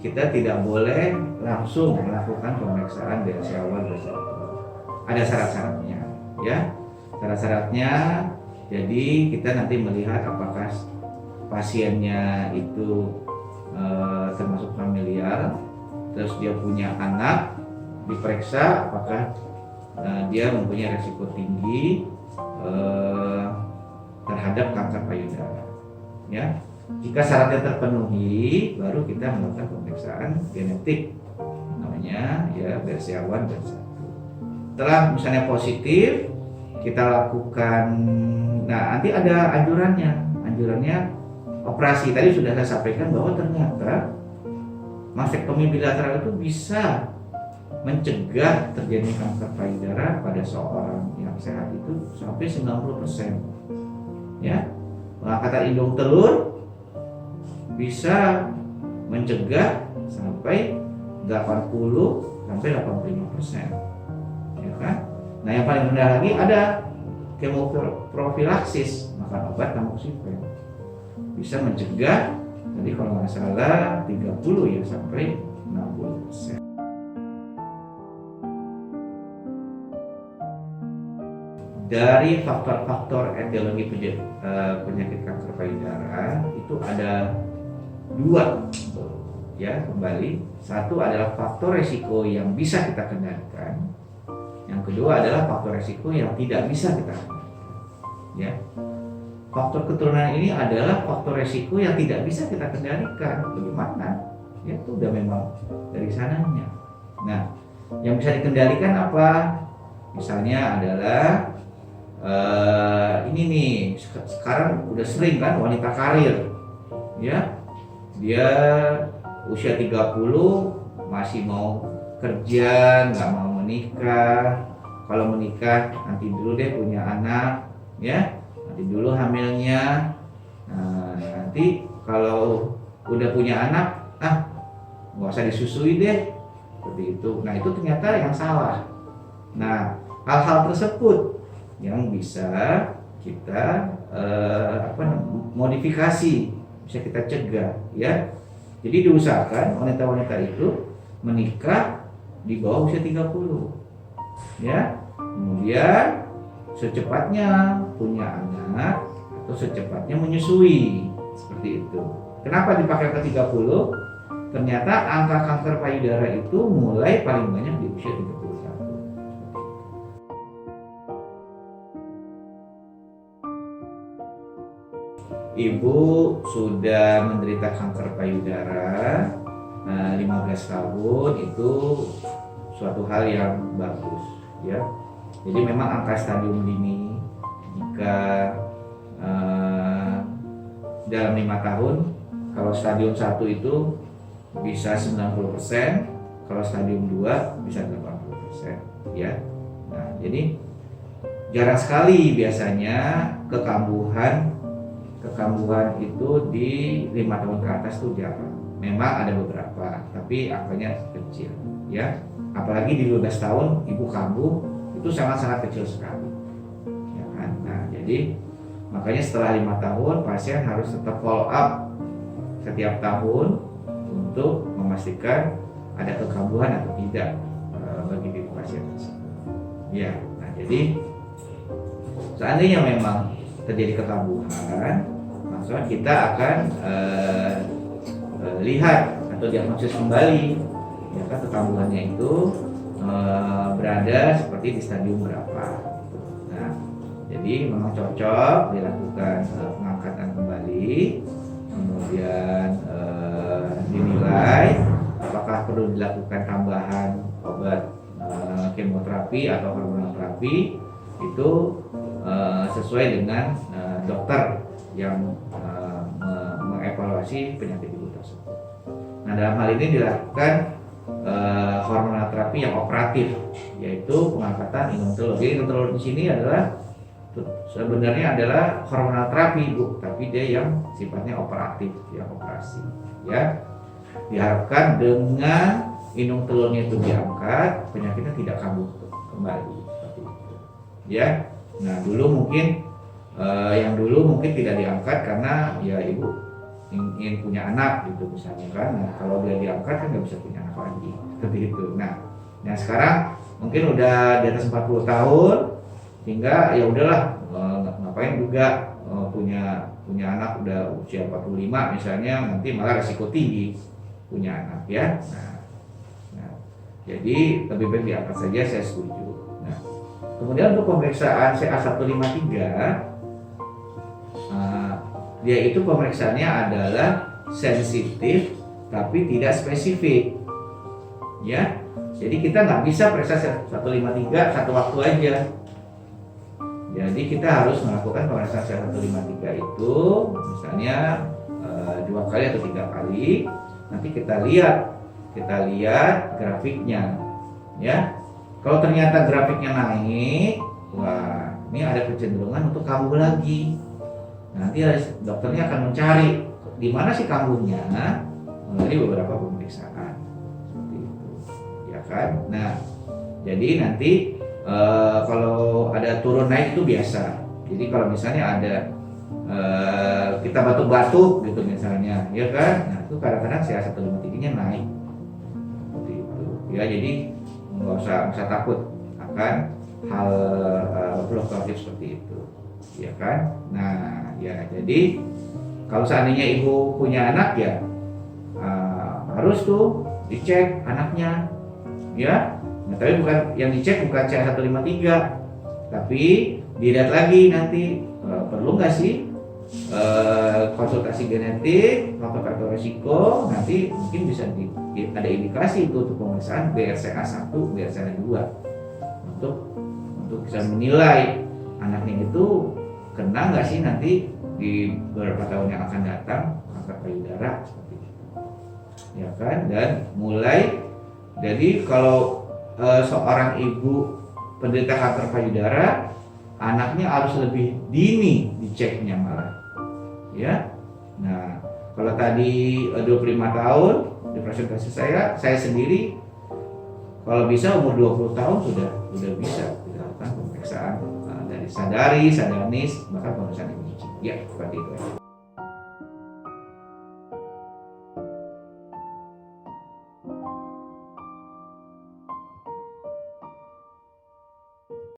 kita tidak boleh langsung melakukan pemeriksaan BRCA awal BRCA. Ada syarat-syaratnya, ya. Syarat-syaratnya, jadi kita nanti melihat apakah pasiennya itu termasuk familial, terus dia punya anak, diperiksa apakah dia mempunyai resiko tinggi terhadap kanker payudara. Ya, jika syaratnya terpenuhi, baru kita melakukan pemeriksaan genetik, namanya ya BRCA1, BRCA2. Setelah misalnya positif, kita lakukan, nah nanti ada anjurannya operasi. Tadi sudah saya sampaikan bahwa ternyata mastektomi bilateral itu bisa mencegah terjadi kanker payudara pada seorang yang sehat itu sampai 90%. Ya, pengangkatan indung telur bisa mencegah sampai 80 sampai 85%. Ya kan? Nah, yang paling rendah lagi ada kemoprofilaksis, makan obat tamoxifen. Bisa mencegah, jadi kalau nggak salah 30 ya sampai 60%. Dari faktor-faktor etiologi penyakit kanker payudara itu ada dua, ya, kembali. Satu adalah faktor resiko yang bisa kita kendalikan. Yang kedua adalah faktor resiko yang tidak bisa kita kendalikan. Ya. Faktor keturunan ini adalah faktor resiko yang tidak bisa kita kendalikan. Bagaimana? Ya, itu udah memang dari sananya. Nah, yang bisa dikendalikan apa? Misalnya adalah ini nih, sekarang udah sering kan wanita karir, ya, dia usia 30 masih mau kerja, nggak mau menikah. Kalau menikah nanti dulu deh punya anak, ya, nanti dulu hamilnya. Nah, nanti kalau udah punya anak, nggak usah disusui deh, seperti itu. Nah, itu ternyata yang salah. Nah, hal-hal tersebut yang bisa kita modifikasi, bisa kita cegah, ya. Jadi diusahakan wanita-wanita itu menikah di bawah usia 30, ya. Kemudian secepatnya punya anak atau secepatnya menyusui, seperti itu. Kenapa dipakai ke 30? Ternyata angka kanker payudara itu mulai paling banyak di usia 31. Ibu sudah menderita kanker payudara 15 tahun, itu suatu hal yang bagus, ya. Jadi memang angka stadium dini jika dalam 5 tahun, kalau stadium 1 itu bisa 90%, kalau stadium 2 bisa 80%, ya. Nah, jadi jarang sekali biasanya kekambuhan itu di 5 tahun ke atas tuh jarang. Memang ada beberapa, tapi angkanya kecil, ya. Apalagi di 12 tahun ibu kambuh itu sangat-sangat kecil sekali, ya kan. Nah, jadi makanya setelah 5 tahun pasien harus tetap follow up setiap tahun untuk memastikan ada kekambuhan atau tidak bagi diri pasien tersebut. Ya, nah jadi seandainya memang terjadi kekambuhan, maka kita akan lihat atau diagnosis kembali, ya kan, kekambuhannya itu berada seperti di stadium berapa. Nah, jadi memang cocok dilakukan pengangkatan kembali, kemudian dinilai apakah perlu dilakukan tambahan obat kemoterapi atau hormonoterapi. Itu sesuai dengan dokter yang mengevaluasi penyakit ibu tersebut. Nah, dalam hal ini dilakukan hormonoterapi yang operatif, yaitu pengangkatan indung telur. Jadi indung telur di sini sebenarnya adalah hormonoterapi, Bu, tapi dia yang sifatnya operatif, yang operasi, ya. Diharapkan dengan indung telurnya itu diangkat, penyakitnya tidak kambuh kembali, seperti itu, ya. Nah, yang dulu mungkin tidak diangkat karena ya ibu ingin punya anak gitu misalnya kan. Nah, kalau dia diangkat kan nggak bisa punya anak lagi seperti itu. Nah sekarang mungkin udah di atas 40 tahun, hingga ya udahlah, ngapain juga punya anak udah usia 45 misalnya, nanti malah resiko tinggi punya anak ya. Nah, jadi lebih baik diangkat saja, saya setuju. Nah, kemudian untuk pemeriksaan CA153, dia itu pemeriksaannya adalah sensitif tapi tidak spesifik, ya. Jadi kita nggak bisa periksa 153 satu waktu aja. Jadi kita harus melakukan pemeriksaan CA153 itu misalnya 2 kali atau 3 kali. Nanti kita lihat grafiknya, ya. Kalau ternyata grafiknya naik, wah ini ada kecenderungan untuk kambuh lagi. Nanti dokternya akan mencari di mana sih kambuhnya melalui beberapa pemeriksaan seperti itu, ya kan. Nah, jadi nanti kalau ada turun naik itu biasa. Jadi kalau misalnya ada kita batuk-batuk gitu misalnya, ya kan. Nah, itu kadang-kadang CA153-nya naik seperti itu. Ya, jadi nggak usah takut akan hal fluktuatif seperti itu, ya kan. Nah, ya jadi kalau seandainya ibu punya anak ya harus tuh dicek anaknya, ya. Nah, tapi bukan yang dicek bukan CA153, tapi dilihat lagi nanti perlu nggak sih konsultasi genetik, faktor resiko. Nanti mungkin bisa ada indikasi itu untuk pemeriksaan BRCA1, BRCA2 untuk bisa menilai anaknya itu kena nggak sih nanti di beberapa tahun yang akan datang kanker payudara seperti itu, ya kan. Dan mulai jadi kalau seorang ibu penderita kanker payudara, anaknya harus lebih dini diceknya malah, ya. Nah, kalau tadi 25 tahun di presentasi saya sendiri kalau bisa umur 20 tahun sudah bisa dilakukan pemeriksaan dari sadanis, bahkan pemeriksaan imaging. Ya, seperti itu.